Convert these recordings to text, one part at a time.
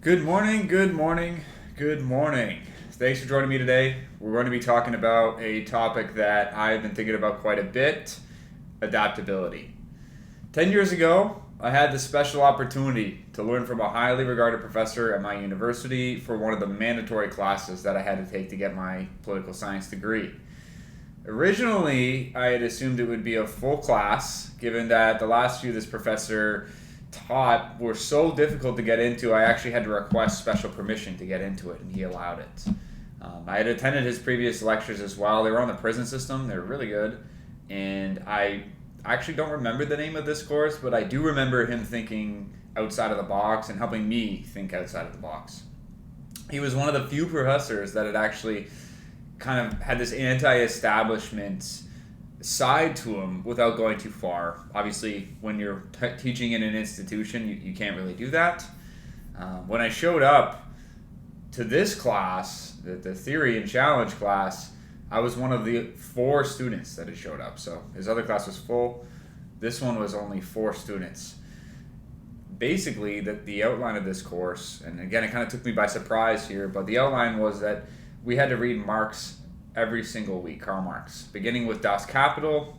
Good morning, good morning, good morning. Thanks for joining me today. We're going to be talking about a topic that I've been thinking about quite a bit: adaptability. 10 years ago, I had the special opportunity to learn from a highly regarded professor at my university for one of the mandatory classes that I had to take to get my political science degree. Originally, I had assumed it would be a full class, given that the last few this professor taught were so difficult to get into. I actually had to request special permission to get into it, and he allowed it. I had attended his previous lectures as well. They were on the prison system. They were really good, and I actually don't remember the name of this course, but I do remember him thinking outside of the box and helping me think outside of the box. He was one of the few professors that had actually kind of had this anti-establishment side to him without going too far. Obviously, when you're teaching in an institution, you can't really do that. When I showed up to this class, the theory and challenge class, I was one of the 4 students that had showed up. So his other class was full. This one was only 4 students. Basically, the outline of this course, and again, it kind of took me by surprise here, but the outline was that we had to read Marx every single week, Karl Marx, beginning with Das Kapital.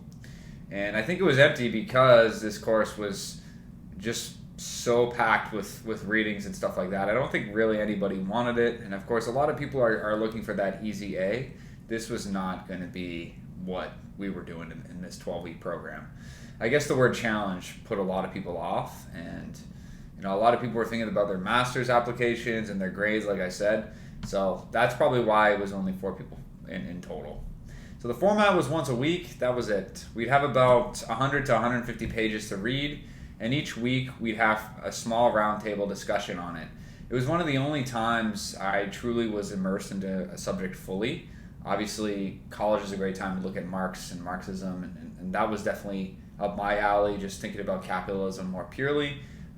And I think it was empty because this course was just so packed with readings and stuff like that. I don't think really anybody wanted it. And of course, a lot of people are looking for that easy A. This was not going to be what we were doing in this 12-week program. I guess the word challenge put a lot of people off. And a lot of people were thinking about their master's applications and their grades, like I said. So that's probably why it was only 4 people in total. So the format was once a week. That was it. We'd have about 100 to 150 pages to read, and each week we'd have a small roundtable discussion on it. It was one of the only times I truly was immersed into a subject fully. Obviously, college is a great time to look at Marx and Marxism, and that was definitely up my alley, just thinking about capitalism more purely.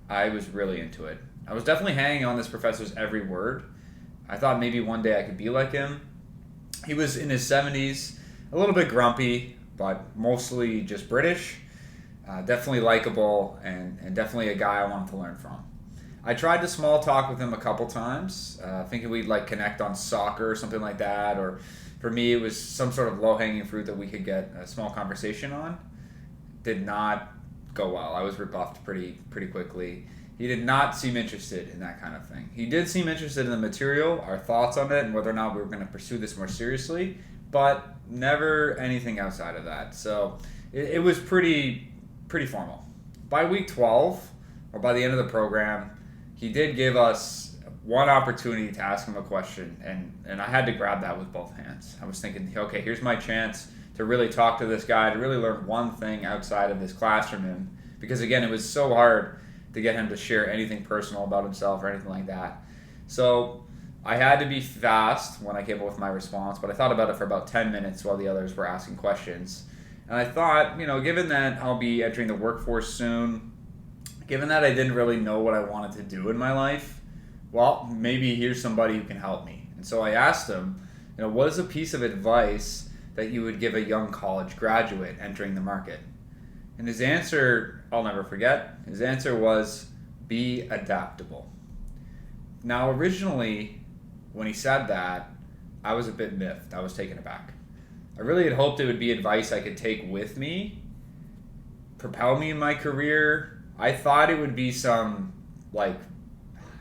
I was really into it. I was definitely hanging on this professor's every word. I thought maybe one day I could be like him. He was in his 70s, a little bit grumpy, but mostly just British. Definitely likable, and definitely a guy I wanted to learn from. I tried to small talk with him a couple times, thinking we'd connect on soccer or something like that, or for me it was some sort of low-hanging fruit that we could get a small conversation on. Did not go well. I was rebuffed pretty quickly. He did not seem interested in that kind of thing. He did seem interested in the material, our thoughts on it, and whether or not we were going to pursue this more seriously, but never anything outside of that. So it was pretty formal. By week 12, or by the end of the program, he did give us one opportunity to ask him a question, and I had to grab that with both hands. I was thinking, okay, here's my chance to really talk to this guy, to really learn one thing outside of this class from him, because again, it was so hard to get him to share anything personal about himself or anything like that. So I had to be fast when I came up with my response, but I thought about it for about 10 minutes while the others were asking questions. And I thought, given that I'll be entering the workforce soon, given that I didn't really know what I wanted to do in my life, well, maybe here's somebody who can help me. And so I asked him, what is a piece of advice that you would give a young college graduate entering the market? And his answer, I'll never forget, his answer was, be adaptable. Now, originally, when he said that, I was a bit miffed. I was taken aback. I really had hoped it would be advice I could take with me, propel me in my career. I thought it would be some,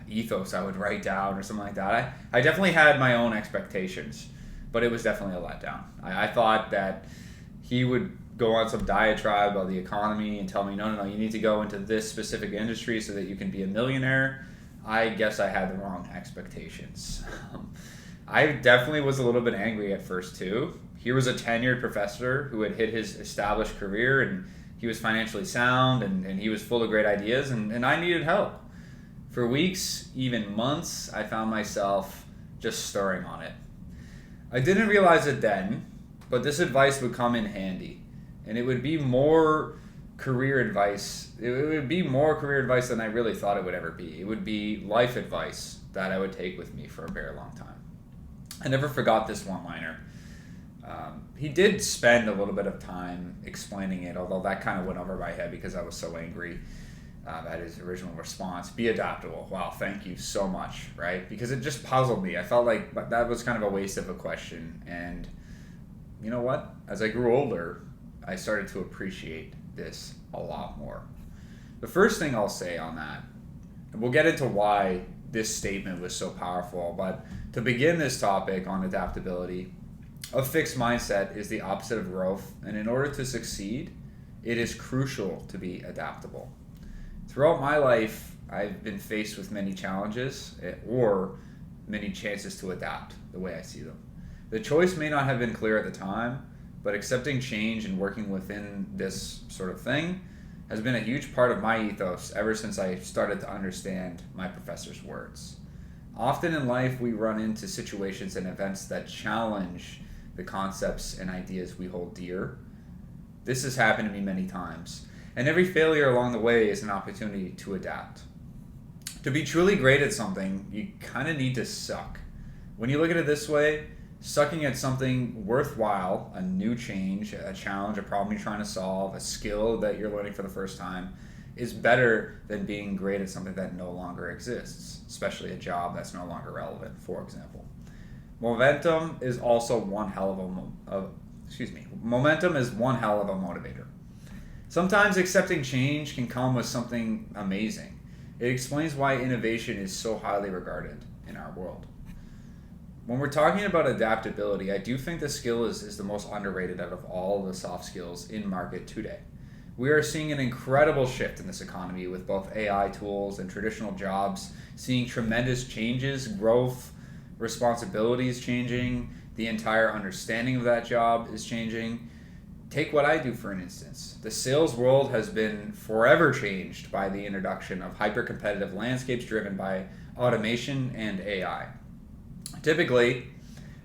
ethos I would write down or something like that. I definitely had my own expectations, but it was definitely a letdown. I thought that he would go on some diatribe about the economy and tell me, no, you need to go into this specific industry so that you can be a millionaire. I guess I had the wrong expectations. I definitely was a little bit angry at first too. He was a tenured professor who had hit his established career, and he was financially sound, and he was full of great ideas, and I needed help. For weeks, even months, I found myself just stirring on it. I didn't realize it then, but this advice would come in handy. And it would be more career advice. It would be more career advice than I really thought it would ever be. It would be life advice that I would take with me for a very long time. I never forgot this one-liner. He did spend a little bit of time explaining it, although that kind of went over my head because I was so angry. That is original response. Be adaptable. Wow, thank you so much, right? Because it just puzzled me. I felt like that was kind of a waste of a question. And you know what? As I grew older, I started to appreciate this a lot more. The first thing I'll say on that, and we'll get into why this statement was so powerful, but to begin this topic on adaptability, a fixed mindset is the opposite of growth, and in order to succeed, it is crucial to be adaptable. Throughout my life, I've been faced with many challenges or many chances to adapt the way I see them. The choice may not have been clear at the time, but accepting change and working within this sort of thing has been a huge part of my ethos ever since I started to understand my professor's words. Often in life, we run into situations and events that challenge the concepts and ideas we hold dear. This has happened to me many times, and every failure along the way is an opportunity to adapt. To be truly great at something, you kind of need to suck. When you look at it this way, sucking at something worthwhile, a new change, a challenge, a problem you're trying to solve, a skill that you're learning for the first time, is better than being great at something that no longer exists, especially a job that's no longer relevant, for example. Momentum is also one hell of momentum is one hell of a motivator. Sometimes accepting change can come with something amazing. It explains why innovation is so highly regarded in our world. When we're talking about adaptability, I do think the skill is the most underrated out of all the soft skills in market today. We are seeing an incredible shift in this economy with both AI tools and traditional jobs seeing tremendous changes, growth, responsibilities changing, the entire understanding of that job is changing. Take what I do for an instance. The sales world has been forever changed by the introduction of hyper-competitive landscapes driven by automation and AI. Typically,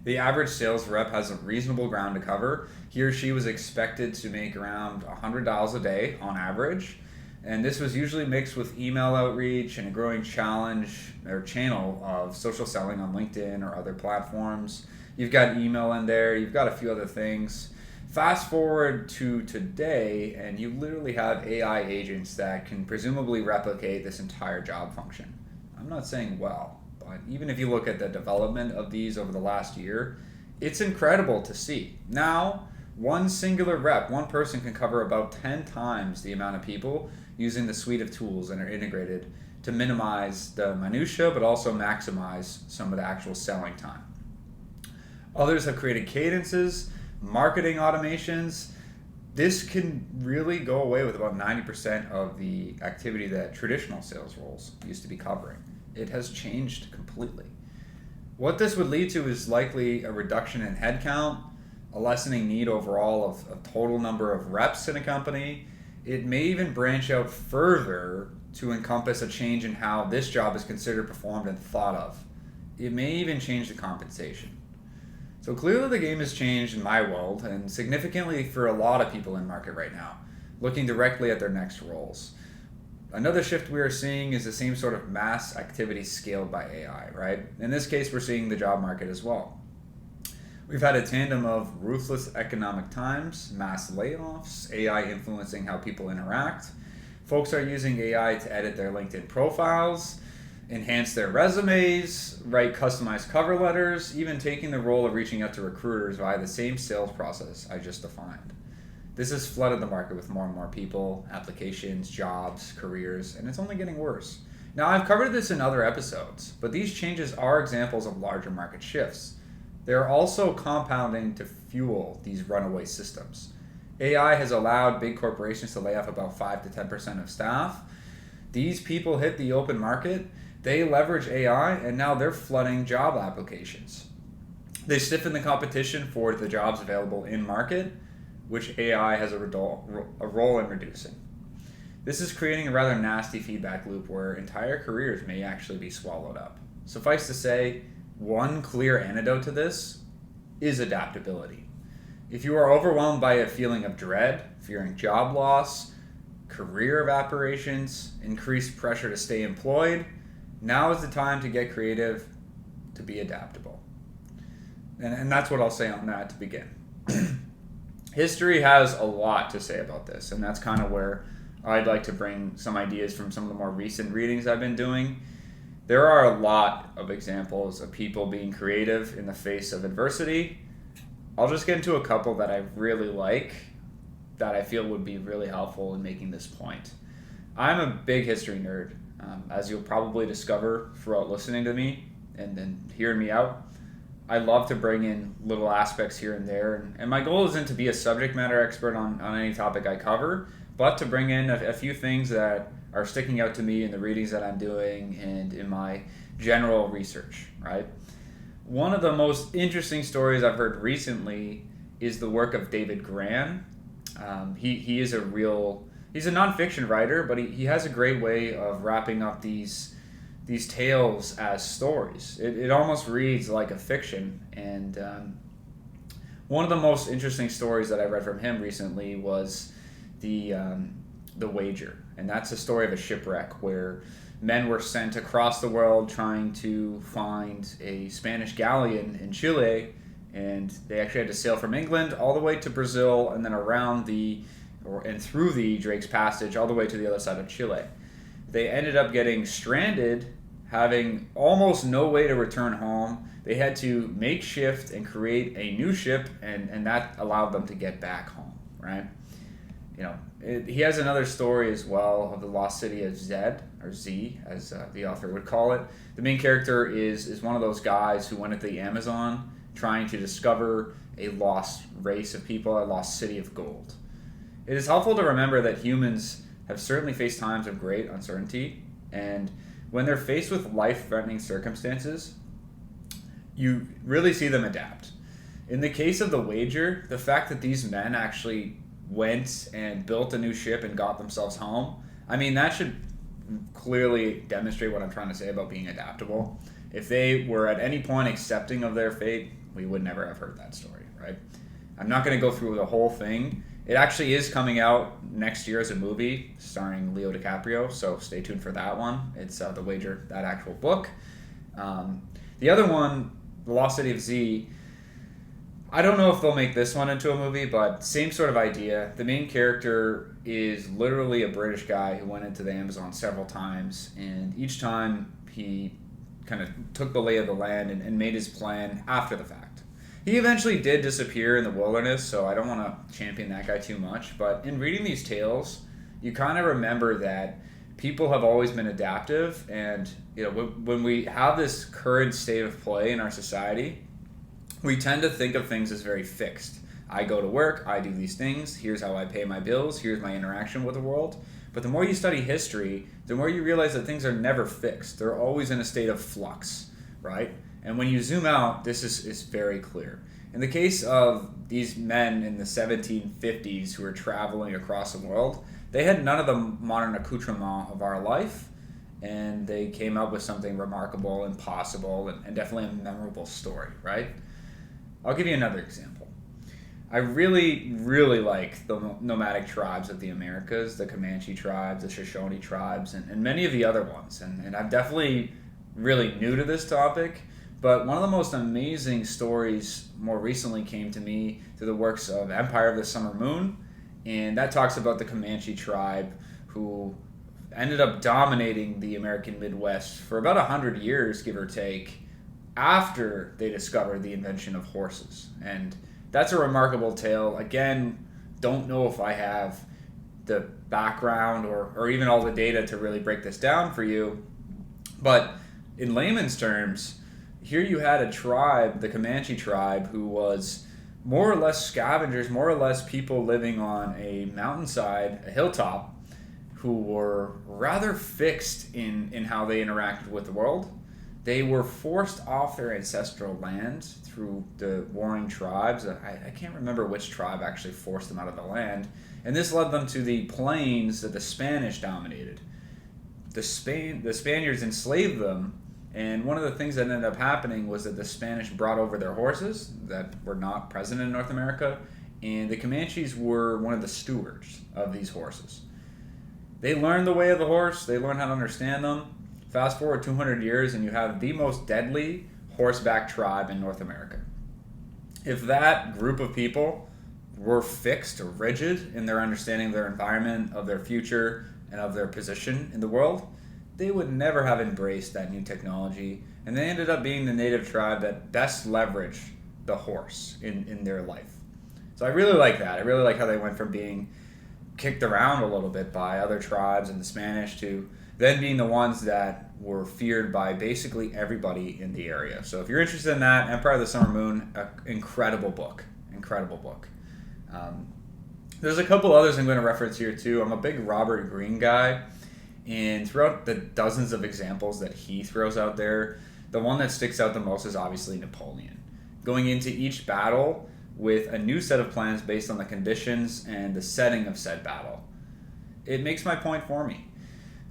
the average sales rep has a reasonable ground to cover. He or she was expected to make around $100 a day on average, and this was usually mixed with email outreach and a growing challenge or channel of social selling on LinkedIn or other platforms. You've got email in there, you've got a few other things. Fast forward to today, and you literally have AI agents that can presumably replicate this entire job function. I'm not saying well, but even if you look at the development of these over the last year, it's incredible to see. Now, one singular rep, one person can cover about 10 times the amount of people using the suite of tools that are integrated to minimize the minutia, but also maximize some of the actual selling time. Others have created cadences, marketing automations. This can really go away with about 90% of the activity that traditional sales roles used to be covering. It has changed completely. What this would lead to is likely a reduction in headcount, a lessening need overall of total number of reps in a company. It may even branch out further to encompass a change in how this job is considered, performed, and thought of. It may even change the compensation. So clearly the game has changed in my world and significantly for a lot of people in market right now, looking directly at their next roles. Another shift we are seeing is the same sort of mass activity scaled by AI, right? In this case, we're seeing the job market as well. We've had a tandem of ruthless economic times, mass layoffs, AI influencing how people interact. Folks are using AI to edit their LinkedIn profiles, enhance their resumes, write customized cover letters, even taking the role of reaching out to recruiters via the same sales process I just defined. This has flooded the market with more and more people, applications, jobs, careers, and it's only getting worse. Now, I've covered this in other episodes, but these changes are examples of larger market shifts. They are also compounding to fuel these runaway systems. AI has allowed big corporations to lay off about 5 to 10% of staff. These people hit the open market, they leverage AI, and now they're flooding job applications. They stiffen the competition for the jobs available in market, which AI has a role in reducing. This is creating a rather nasty feedback loop where entire careers may actually be swallowed up. Suffice to say, one clear antidote to this is adaptability. If you are overwhelmed by a feeling of dread, fearing job loss, career evaporations, increased pressure to stay employed, now is the time to get creative, to be adaptable. And that's what I'll say on that to begin. History has a lot to say about this, and that's kind of where I'd like to bring some ideas from some of the more recent readings I've been doing. There are a lot of examples of people being creative in the face of adversity. I'll just get into a couple that I really like that I feel would be really helpful in making this point. I'm a big history nerd, as you'll probably discover throughout listening to me and hearing me out. I love to bring in little aspects here and there, and my goal isn't to be a subject matter expert on any topic I cover, but to bring in a few things that are sticking out to me in the readings that I'm doing and in my general research, right? One of the most interesting stories I've heard recently is the work of David Grann. He is he's a nonfiction writer, but he has a great way of wrapping up these tales as stories. It almost reads like a fiction, and one of the most interesting stories that I read from him recently was the Wager, and that's a story of a shipwreck where men were sent across the world trying to find a Spanish galleon in Chile, and they actually had to sail from England all the way to Brazil and then and through the Drake's Passage all the way to the other side of Chile. They ended up getting stranded, having almost no way to return home. They had to make shift and create a new ship, and that allowed them to get back home, right? He has another story as well of the lost city of Zed, or Z, as the author would call it. The main character is one of those guys who went into the Amazon trying to discover a lost race of people, a lost city of gold. It is helpful to remember that humans have certainly faced times of great uncertainty, and when they're faced with life-threatening circumstances, you really see them adapt. In the case of the Wager, the fact that these men actually went and built a new ship and got themselves home, that should clearly demonstrate what I'm trying to say about being adaptable. If they were at any point accepting of their fate, we would never have heard that story, right? I'm not going to go through the whole thing. It actually is coming out next year as a movie starring Leo DiCaprio, so stay tuned for that one. It's The Wager, that actual book. The other one, The Lost City of Z, I don't know if they'll make this one into a movie, but same sort of idea. The main character is literally a British guy who went into the Amazon several times, and each time he kind of took the lay of the land and made his plan after the fact. He eventually did disappear in the wilderness, so I don't want to champion that guy too much, but in reading these tales, you kind of remember that people have always been adaptive, and when we have this current state of play in our society, we tend to think of things as very fixed. I go to work, I do these things, here's how I pay my bills, here's my interaction with the world. But the more you study history, the more you realize that things are never fixed. They're always in a state of flux, right? And when you zoom out, this is very clear. In the case of these men in the 1750s who were traveling across the world, they had none of the modern accoutrement of our life, and they came up with something remarkable and possible and definitely a memorable story, right? I'll give you another example. I really, really like the nomadic tribes of the Americas, the Comanche tribes, the Shoshone tribes, and many of the other ones. And I'm definitely really new to this topic, but one of the most amazing stories more recently came to me through the works of Empire of the Summer Moon, and that talks about the Comanche tribe who ended up dominating the American Midwest for about 100 years, give or take, after they discovered the invention of horses. And that's a remarkable tale. Again, don't know if I have the background or even all the data to really break this down for you. But in layman's terms, here you had a tribe, the Comanche tribe, who was more or less scavengers, more or less people living on a mountainside, a hilltop, who were rather fixed in how they interacted with the world. They were forced off their ancestral land through the warring tribes. I can't remember which tribe actually forced them out of the land. And this led them to the plains that the Spanish dominated. The Spaniards enslaved them, and one of the things that ended up happening was that the Spanish brought over their horses that were not present in North America, and the Comanches were one of the stewards of these horses. They learned the way of the horse, they learned how to understand them. Fast forward 200 years and you have the most deadly horseback tribe in North America. If that group of people were fixed or rigid in their understanding of their environment, of their future, and of their position in the world, they would never have embraced that new technology, and they ended up being the native tribe that best leveraged the horse in their life. So I really like that. I really like how they went from being kicked around a little bit by other tribes and the Spanish to then being the ones that were feared by basically everybody in the area. So if you're interested in that, Empire of the Summer Moon, incredible book. Incredible book. There's a couple others I'm going to reference here too. I'm a big Robert Greene guy, and throughout the dozens of examples that he throws out there, the one that sticks out the most is obviously Napoleon. Going into each battle with a new set of plans based on the conditions and the setting of said battle. It makes my point for me.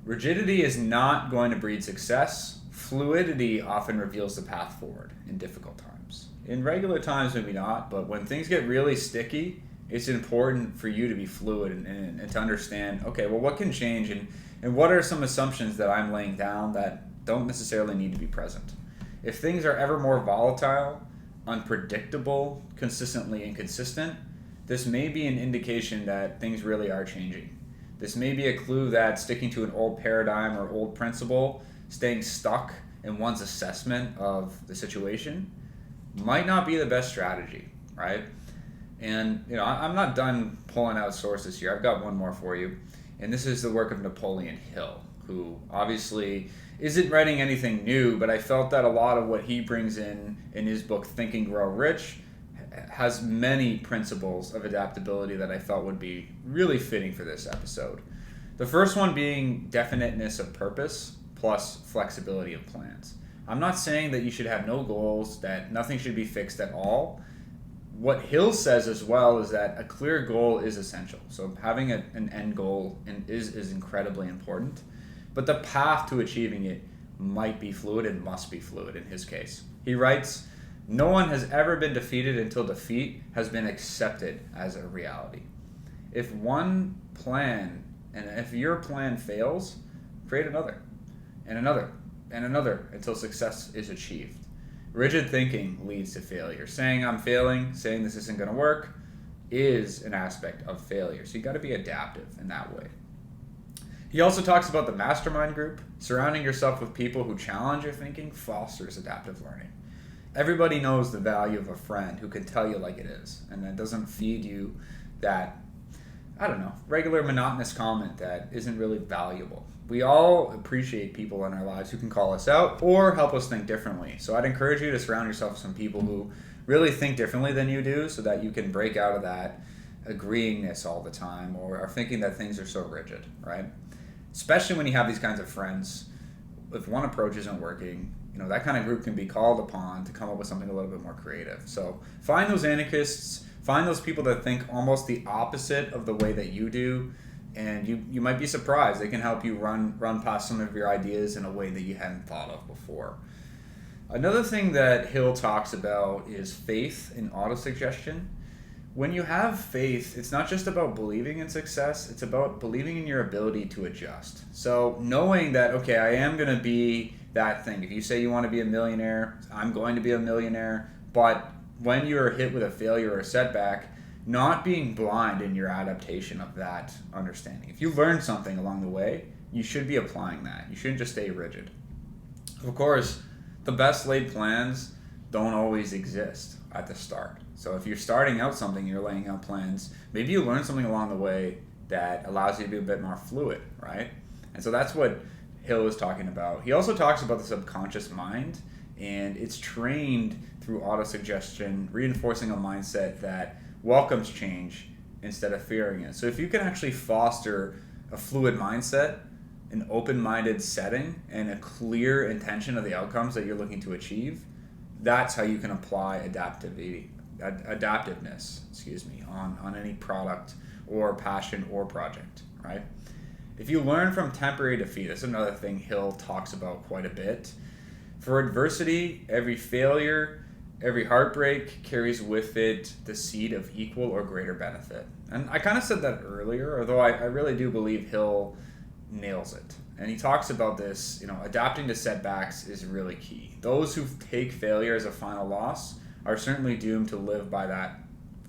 Rigidity is not going to breed success. Fluidity often reveals the path forward in difficult times. In regular times, maybe not, but when things get really sticky, it's important for you to be fluid and to understand, okay, well, what can change and what are some assumptions that I'm laying down that don't necessarily need to be present? If things are ever more volatile, unpredictable, consistently inconsistent, this may be an indication that things really are changing. This may be a clue that sticking to an old paradigm or old principle, staying stuck in one's assessment of the situation, might not be the best strategy, right? And I'm not done pulling out sources here. I've got one more for you, and this is the work of Napoleon Hill, who obviously isn't writing anything new, but I felt that a lot of what he brings in his book Think and Grow Rich has many principles of adaptability that I felt would be really fitting for this episode. The first one being definiteness of purpose plus flexibility of plans. I'm not saying that you should have no goals, that nothing should be fixed at all. What Hill says as well is that a clear goal is essential. So having an end goal is incredibly important. But the path to achieving it might be fluid and must be fluid in his case. He writes, "No one has ever been defeated until defeat has been accepted as a reality. If one plan, and if your plan fails, create another, and another, and another until success is achieved. Rigid thinking leads to failure. Saying I'm failing, saying this isn't going to work, is an aspect of failure. So you got to be adaptive in that way." He also talks about the mastermind group. Surrounding yourself with people who challenge your thinking fosters adaptive learning. Everybody knows the value of a friend who can tell you like it is, and that doesn't feed you that, regular monotonous comment that isn't really valuable. We all appreciate people in our lives who can call us out or help us think differently. So I'd encourage you to surround yourself with some people who really think differently than you do so that you can break out of that agreeingness all the time or are thinking that things are so rigid, right? Especially when you have these kinds of friends, if one approach isn't working, that kind of group can be called upon to come up with something a little bit more creative. So find those anarchists, find those people that think almost the opposite of the way that you do, and you might be surprised. They can help you run past some of your ideas in a way that you hadn't thought of before. Another thing that Hill talks about is faith in autosuggestion. When you have faith, it's not just about believing in success, it's about believing in your ability to adjust. So knowing that, okay, I am going to be that thing. If you say you want to be a millionaire, I'm going to be a millionaire. But when you're hit with a failure or a setback, not being blind in your adaptation of that understanding. If you learn something along the way, you should be applying that. You shouldn't just stay rigid. Of course, the best laid plans don't always exist at the start. So if you're starting out something, you're laying out plans, maybe you learn something along the way that allows you to be a bit more fluid, right? And so that's what Hill is talking about. He also talks about the subconscious mind, and it's trained through autosuggestion, reinforcing a mindset that welcomes change instead of fearing it. So if you can actually foster a fluid mindset, an open-minded setting, and a clear intention of the outcomes that you're looking to achieve, that's how you can apply adaptiveness, on any product or passion or project, right? If you learn from temporary defeat, that's another thing Hill talks about quite a bit. For adversity, every failure, every heartbreak carries with it the seed of equal or greater benefit. And I kind of said that earlier, although I really do believe Hill nails it. And he talks about this, adapting to setbacks is really key. Those who take failure as a final loss are certainly doomed to live by that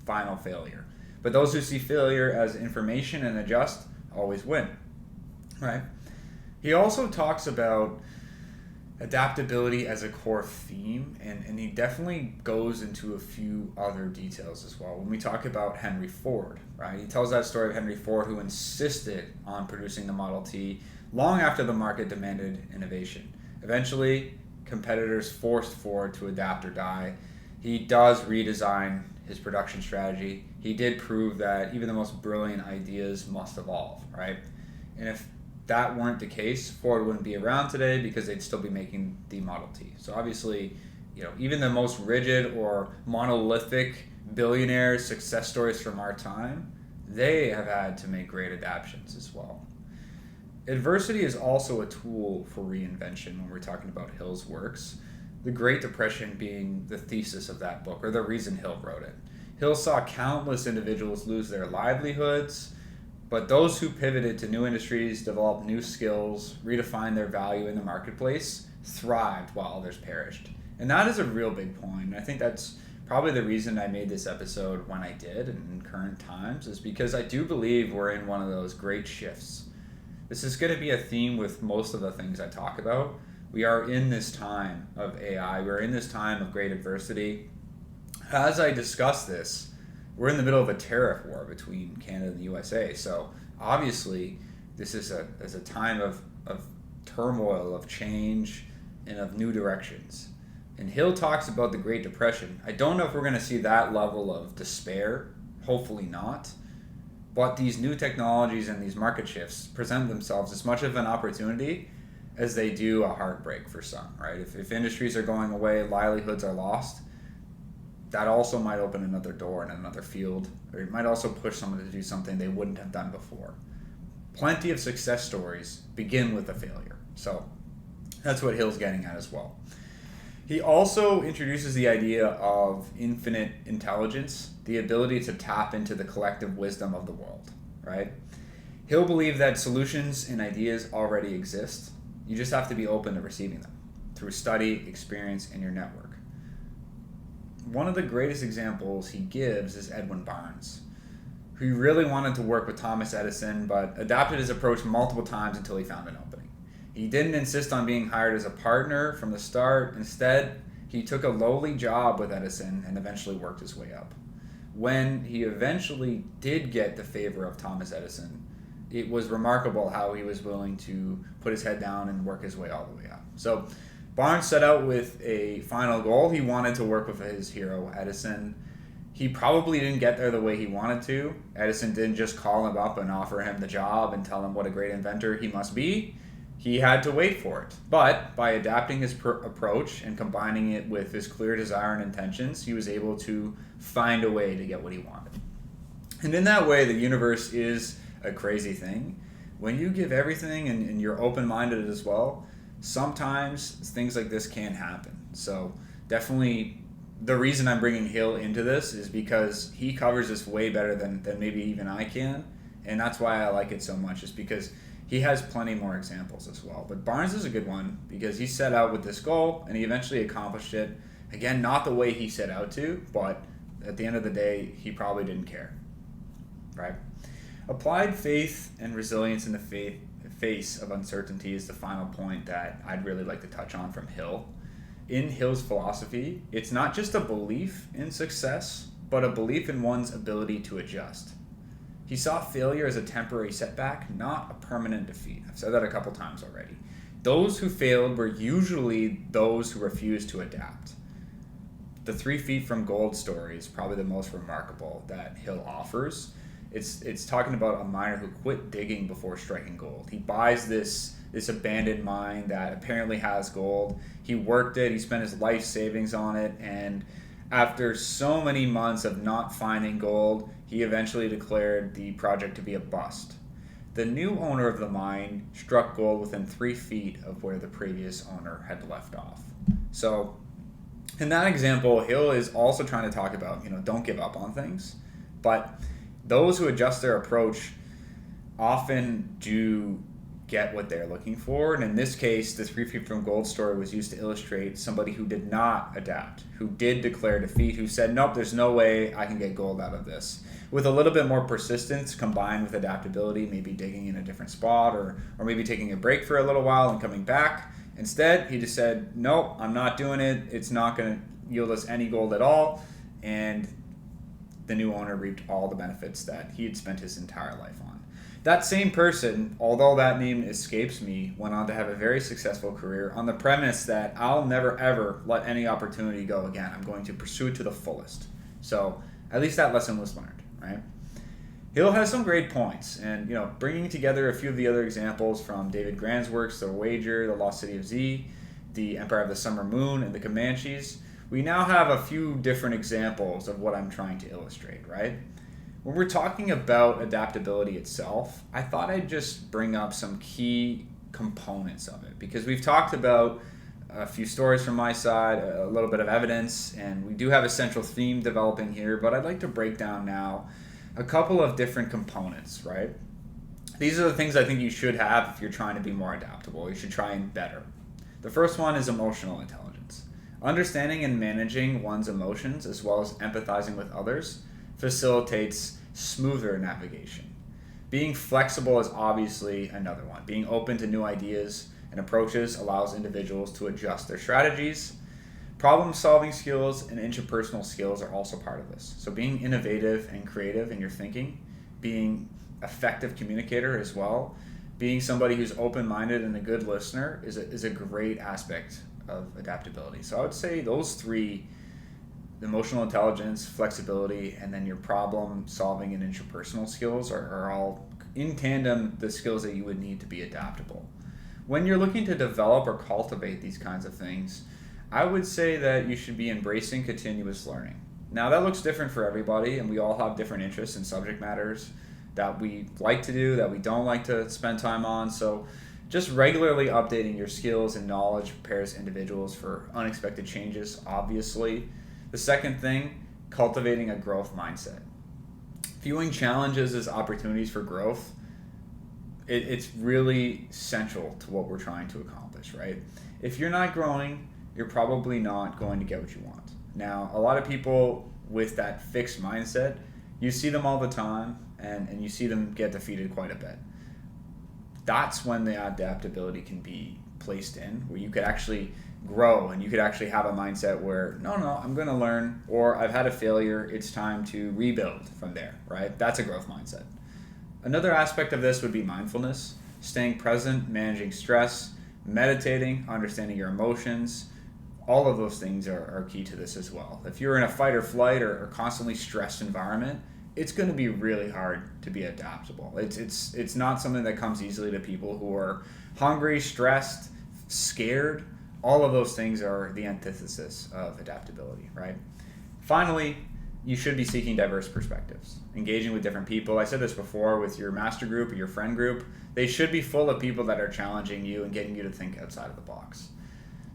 final failure. But those who see failure as information and adjust always win, right? He also talks about adaptability as a core theme, and he definitely goes into a few other details as well. When we talk about Henry Ford, right? He tells that story of Henry Ford, who insisted on producing the Model T long after the market demanded innovation. Eventually, competitors forced Ford to adapt or die. He does redesign his production strategy. He did prove that even the most brilliant ideas must evolve, right? And if that weren't the case, Ford wouldn't be around today because they'd still be making the Model T. So obviously, even the most rigid or monolithic billionaires, success stories from our time, they have had to make great adaptations as well. Adversity is also a tool for reinvention when we're talking about Hill's works. The Great Depression being the thesis of that book, or the reason Hill wrote it. Hill saw countless individuals lose their livelihoods, but those who pivoted to new industries, developed new skills, redefined their value in the marketplace, thrived while others perished. And that is a real big point. I think that's probably the reason I made this episode when I did in current times, is because I do believe we're in one of those great shifts. This is going to be a theme with most of the things I talk about. We are in this time of AI. We're in this time of great adversity. As I discuss this, we're in the middle of a tariff war between Canada and the USA. So obviously, this is a time of turmoil, of change, and of new directions. And Hill talks about the Great Depression. I don't know if we're going to see that level of despair. Hopefully not. But these new technologies and these market shifts present themselves as much of an opportunity as they do a heartbreak for some, right? If industries are going away, livelihoods are lost, that also might open another door in another field, or it might also push someone to do something they wouldn't have done before. Plenty of success stories begin with a failure. So that's what Hill's getting at as well. He also introduces the idea of infinite intelligence, the ability to tap into the collective wisdom of the world, right? Hill believed that solutions and ideas already exist. You just have to be open to receiving them through study, experience, and your network. One of the greatest examples he gives is Edwin Barnes, who really wanted to work with Thomas Edison, but adapted his approach multiple times until he found an opening. He didn't insist on being hired as a partner from the start. Instead, he took a lowly job with Edison and eventually worked his way up. When he eventually did get the favor of Thomas Edison, it was remarkable how he was willing to put his head down and work his way all the way up. So Barnes set out with a final goal. He wanted to work with his hero, Edison. He probably didn't get there the way he wanted to. Edison didn't just call him up and offer him the job and tell him what a great inventor he must be. He had to wait for it. But by adapting his approach and combining it with his clear desire and intentions, he was able to find a way to get what he wanted. And in that way, the universe is a crazy thing. When you give everything and you're open-minded as well, sometimes things like this can happen. So definitely the reason I'm bringing Hill into this is because he covers this way better than maybe even I can. And that's why I like it so much, is because he has plenty more examples as well. But Barnes is a good one because he set out with this goal and he eventually accomplished it. Again, not the way he set out to, but at the end of the day, he probably didn't care, right? Applied faith and resilience in the face of uncertainty is the final point that I'd really like to touch on from Hill. In Hill's philosophy, it's not just a belief in success, but a belief in one's ability to adjust. He saw failure as a temporary setback, not a permanent defeat. I've said that a couple times already. Those who failed were usually those who refused to adapt. The 3 feet from gold story is probably the most remarkable that Hill offers. It's talking about a miner who quit digging before striking gold. He buys this abandoned mine that apparently has gold. He worked it, he spent his life savings on it, and after so many months of not finding gold, he eventually declared the project to be a bust. The new owner of the mine struck gold within 3 feet of where the previous owner had left off. So in that example, Hill is also trying to talk about, don't give up on things. But those who adjust their approach often do get what they're looking for. And in this case, the 3 feet from gold story was used to illustrate somebody who did not adapt, who did declare defeat, who said, nope, there's no way I can get gold out of this. with a little bit more persistence combined with adaptability, maybe digging in a different spot or maybe taking a break for a little while and coming back. Instead, he just said, nope, I'm not doing it. It's not going to yield us any gold at all. And the new owner reaped all the benefits that he had spent his entire life on. That same person, although that name escapes me, went on to have a very successful career on the premise that I'll never ever let any opportunity go again. I'm going to pursue it to the fullest. So at least that lesson was learned, right? Hill has some great points, and bringing together a few of the other examples from David Grand's works, The Wager, The Lost City of Z, The Empire of the Summer Moon, and The Comanches, we now have a few different examples of what I'm trying to illustrate, right? When we're talking about adaptability itself, I thought I'd just bring up some key components of it, because we've talked about a few stories from my side, a little bit of evidence, and we do have a central theme developing here, but I'd like to break down now a couple of different components, right? These are the things I think you should have if you're trying to be more adaptable. You should try and better. The first one is emotional intelligence. Understanding and managing one's emotions as well as empathizing with others facilitates smoother navigation. Being flexible is obviously another one. Being open to new ideas and approaches allows individuals to adjust their strategies. Problem-solving skills and interpersonal skills are also part of this. So being innovative and creative in your thinking, being effective communicator as well, being somebody who's open-minded and a good listener is a great aspect of adaptability. So I would say those three, emotional intelligence, flexibility, and then your problem-solving and interpersonal skills are all in tandem the skills that you would need to be adaptable. When you're looking to develop or cultivate these kinds of things, I would say that you should be embracing continuous learning. Now that looks different for everybody, and we all have different interests and subject matters that we like to do, that we don't like to spend time on. So just regularly updating your skills and knowledge prepares individuals for unexpected changes, obviously. The second thing, cultivating a growth mindset. Viewing challenges as opportunities for growth, it's really central to what we're trying to accomplish, right? If you're not growing, you're probably not going to get what you want. Now, a lot of people with that fixed mindset, you see them all the time, and you see them get defeated quite a bit. That's when the adaptability can be placed in, where you could actually grow and you could actually have a mindset where, no, I'm going to learn, or I've had a failure, it's time to rebuild from there, right? That's a growth mindset. Another aspect of this would be mindfulness, staying present, managing stress, meditating, understanding your emotions. All of those things are key to this as well. If you're in a fight or flight or constantly stressed environment, it's going to be really hard to be adaptable. It's not something that comes easily to people who are hungry, stressed, scared. All of those things are the antithesis of adaptability, right? Finally, you should be seeking diverse perspectives, engaging with different people. I said this before with your master group or your friend group. They should be full of people that are challenging you and getting you to think outside of the box.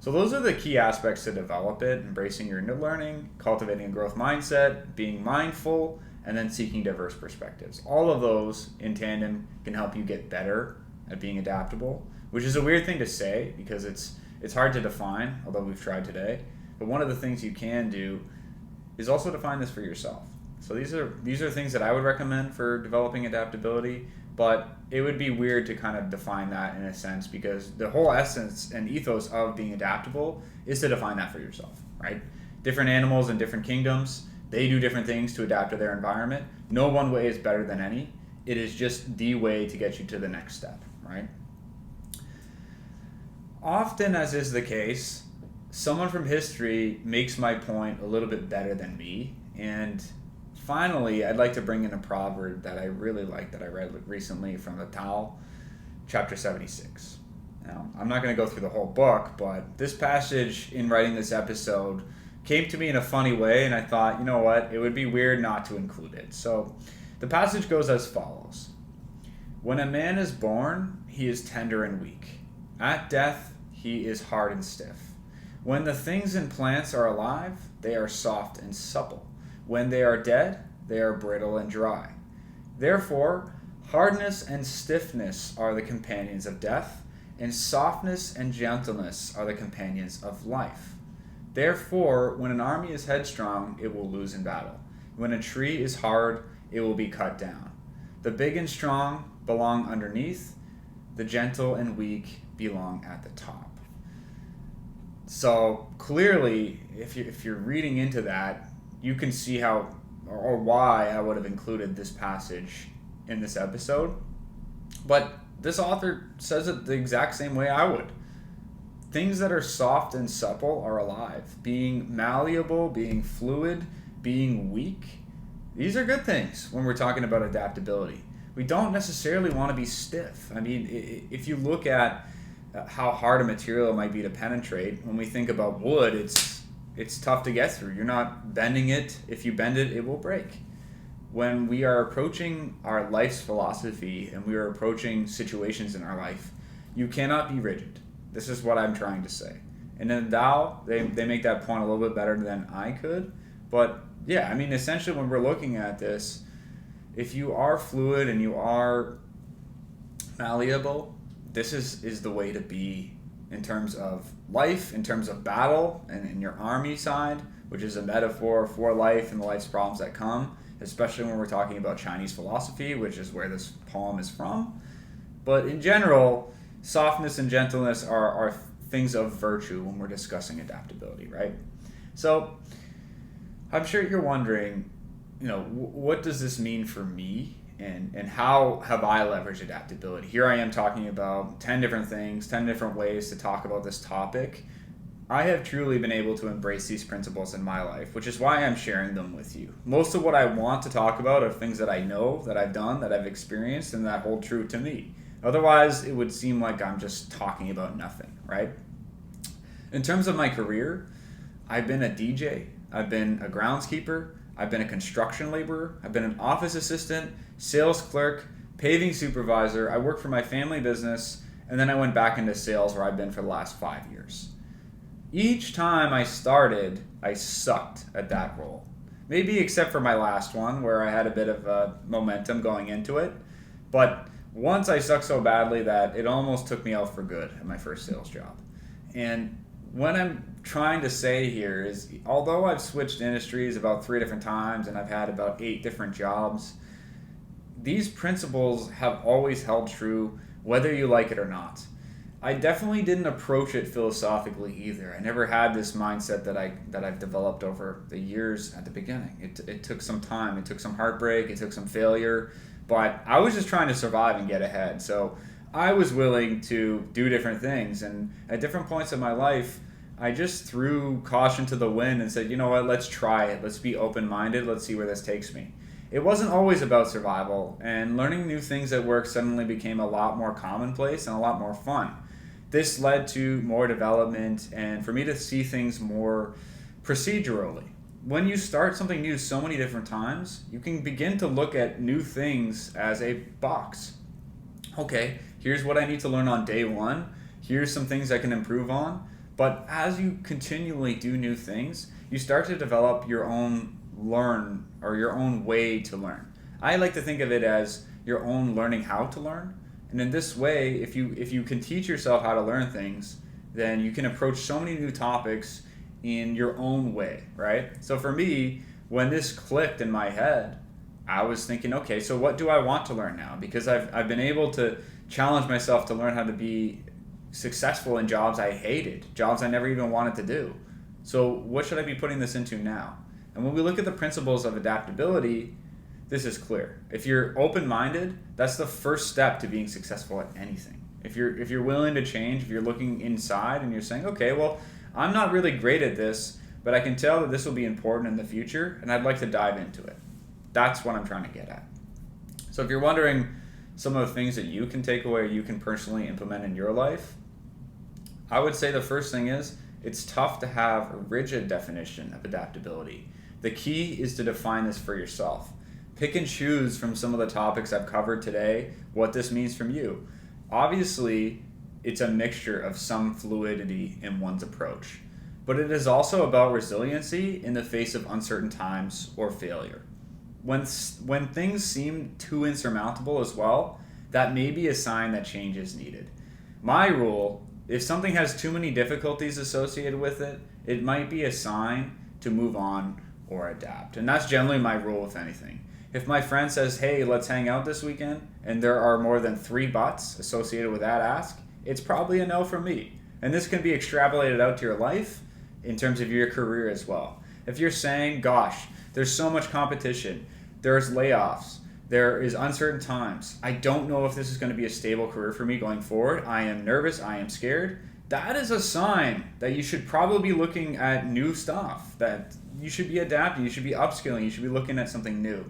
So those are the key aspects to develop it: embracing your new learning, cultivating a growth mindset, being mindful, and then seeking diverse perspectives. All of those in tandem can help you get better at being adaptable, which is a weird thing to say because it's hard to define, although we've tried today. But one of the things you can do is also define this for yourself. So these are things that I would recommend for developing adaptability, but it would be weird to kind of define that in a sense, because the whole essence and ethos of being adaptable is to define that for yourself, right? Different animals in different kingdoms, they do different things to adapt to their environment. No one way is better than any. It is just the way to get you to the next step, right? Often, as is the case, someone from history makes my point a little bit better than me. And finally, I'd like to bring in a proverb that I really like that I read recently from the Tao, chapter 76. Now, I'm not going to go through the whole book, but this passage in writing this episode came to me in a funny way, and I thought, you know what, it would be weird not to include it. So the passage goes as follows. When a man is born, he is tender and weak. At death, he is hard and stiff. When the things in plants are alive, they are soft and supple. When they are dead, they are brittle and dry. Therefore, hardness and stiffness are the companions of death, and softness and gentleness are the companions of life. Therefore, when an army is headstrong, it will lose in battle. When a tree is hard, it will be cut down. The big and strong belong underneath, the gentle and weak belong at the top. So clearly, if you're reading into that, you can see how or why I would have included this passage in this episode. But this author says it the exact same way I would. Things that are soft and supple are alive. Being malleable, being fluid, being weak, these are good things when we're talking about adaptability. We don't necessarily want to be stiff. I mean, if you look at how hard a material might be to penetrate, when we think about wood, it's tough to get through. You're not bending it. If you bend it, it will break. When we are approaching our life's philosophy and we are approaching situations in our life, you cannot be rigid. This is what I'm trying to say. And in Tao, they make that point a little bit better than I could. But yeah, I mean, essentially when we're looking at this, if you are fluid and you are malleable, this is the way to be in terms of life, in terms of battle, and in your army side, which is a metaphor for life and the life's problems that come, especially when we're talking about Chinese philosophy, which is where this poem is from. But in general, softness and gentleness are things of virtue when we're discussing adaptability, right? So I'm sure you're wondering, what does this mean for me? And how have I leveraged adaptability? Here I am talking about 10 different things, 10 different ways to talk about this topic. I have truly been able to embrace these principles in my life, which is why I'm sharing them with you. Most of what I want to talk about are things that I know, that I've done, that I've experienced, and that hold true to me. Otherwise, it would seem like I'm just talking about nothing, right? In terms of my career, I've been a DJ, I've been a groundskeeper, I've been a construction laborer, I've been an office assistant, sales clerk, paving supervisor. I worked for my family business, and then I went back into sales where I've been for the last 5 years. Each time I started, I sucked at that role. Maybe except for my last one where I had a bit of momentum going into it. But once I sucked so badly that it almost took me out for good at my first sales job. And what I'm trying to say here is, although I've switched industries about 3 different times and I've had about 8 different jobs, these principles have always held true whether you like it or not. I definitely didn't approach it philosophically either. I never had this mindset that I've developed over the years at the beginning. It took some time, it took some heartbreak, it took some failure, but I was just trying to survive and get ahead. So I was willing to do different things, and at different points in my life, I just threw caution to the wind and said, you know what, let's try it. Let's be open-minded. Let's see where this takes me. It wasn't always about survival, and learning new things at work suddenly became a lot more commonplace and a lot more fun. This led to more development and for me to see things more procedurally. When you start something new so many different times, you can begin to look at new things as a box. Okay, here's what I need to learn on day 1. Here's some things I can improve on. But as you continually do new things, you start to develop your own your own way to learn. I like to think of it as your own learning how to learn. And in this way, if you can teach yourself how to learn things, then you can approach so many new topics in your own way, right? So for me, when this clicked in my head, I was thinking, okay, so what do I want to learn now? Because I've been able to challenge myself to learn how to be successful in jobs I hated, jobs I never even wanted to do. So what should I be putting this into now? And when we look at the principles of adaptability, this is clear. If you're open-minded, that's the first step to being successful at anything. If you're willing to change, if you're looking inside and you're saying, okay, well, I'm not really great at this, but I can tell that this will be important in the future, and I'd like to dive into it. That's what I'm trying to get at. So if you're wondering some of the things that you can take away, you can personally implement in your life, I would say the first thing is, it's tough to have a rigid definition of adaptability. The key is to define this for yourself. Pick and choose from some of the topics I've covered today what this means from you. Obviously, it's a mixture of some fluidity in one's approach, but it is also about resiliency in the face of uncertain times or failure. When things seem too insurmountable as well, that may be a sign that change is needed. My rule, if something has too many difficulties associated with it, it might be a sign to move on or adapt. And that's generally my rule with anything. If my friend says, hey, let's hang out this weekend, and there are more than 3 buts associated with that ask, it's probably a no from me. And this can be extrapolated out to your life in terms of your career as well. If you're saying, gosh, there's so much competition, there's layoffs, there is uncertain times, I don't know if this is going to be a stable career for me going forward, I am nervous, I am scared, that is a sign that you should probably be looking at new stuff, that you should be adapting, you should be upskilling, you should be looking at something new.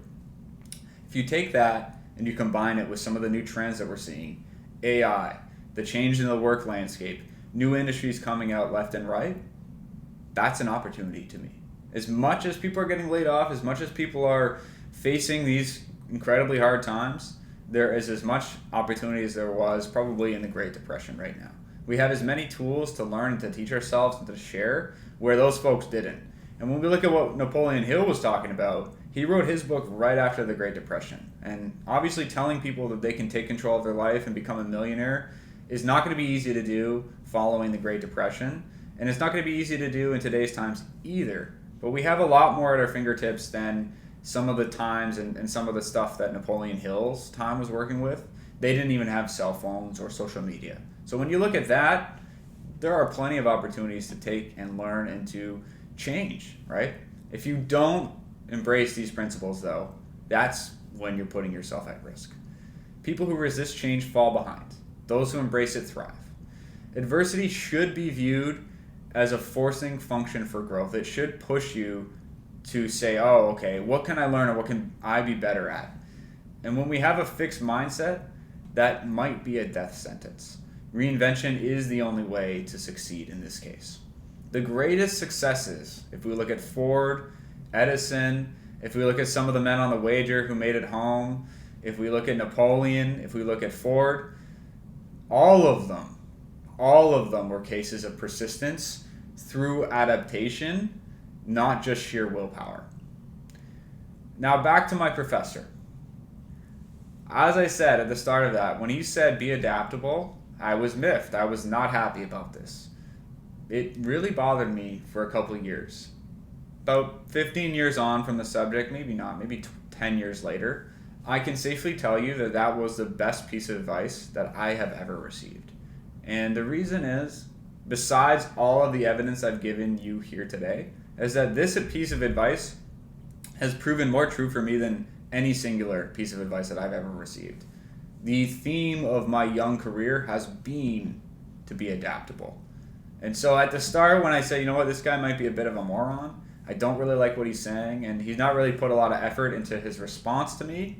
If you take that and you combine it with some of the new trends that we're seeing, AI, the change in the work landscape, new industries coming out left and right, that's an opportunity to me. As much as people are getting laid off, as much as people are facing these incredibly hard times, there is as much opportunity as there was probably in the Great Depression right now. We have as many tools to learn, to teach ourselves, and to share, where those folks didn't. And when we look at what Napoleon Hill was talking about, he wrote his book right after the Great Depression. And obviously telling people that they can take control of their life and become a millionaire is not going to be easy to do following the Great Depression. And it's not going to be easy to do in today's times either. But we have a lot more at our fingertips than some of the times and some of the stuff that Napoleon Hill's time was working with. They didn't even have cell phones or social media. So when you look at that, there are plenty of opportunities to take and learn and to change, right? If you don't embrace these principles, though, that's when you're putting yourself at risk. People who resist change fall behind. Those who embrace it thrive. Adversity should be viewed as a forcing function for growth. It should push you to say, oh, okay, what can I learn or what can I be better at? And when we have a fixed mindset, that might be a death sentence. Reinvention is the only way to succeed in this case. The greatest successes, if we look at Ford, Edison, if we look at some of the men on the wager who made it home, if we look at Napoleon, if we look at Ford, all of them were cases of persistence through adaptation, not just sheer willpower. Now back to my professor. As I said at the start of that, when he said be adaptable, I was miffed. I was not happy about this. It really bothered me for a couple of years. About 15 years on from the subject, maybe not, maybe 10 years later, I can safely tell you that that was the best piece of advice that I have ever received. And the reason is, besides all of the evidence I've given you here today, is that this piece of advice has proven more true for me than any singular piece of advice that I've ever received. The theme of my young career has been to be adaptable. And so at the start, when I say, you know what, this guy might be a bit of a moron, I don't really like what he's saying, and he's not really put a lot of effort into his response to me,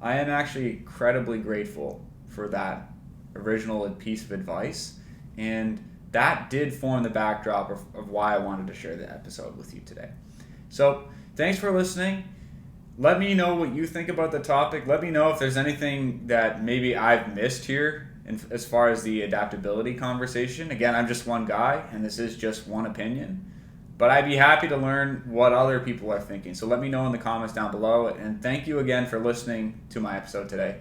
I am actually incredibly grateful for that original piece of advice. And that did form the backdrop of why I wanted to share the episode with you today. So thanks for listening. Let me know what you think about the topic. Let me know if there's anything that maybe I've missed here as far as the adaptability conversation. Again, I'm just one guy, and this is just one opinion. But I'd be happy to learn what other people are thinking. So let me know in the comments down below. And thank you again for listening to my episode today.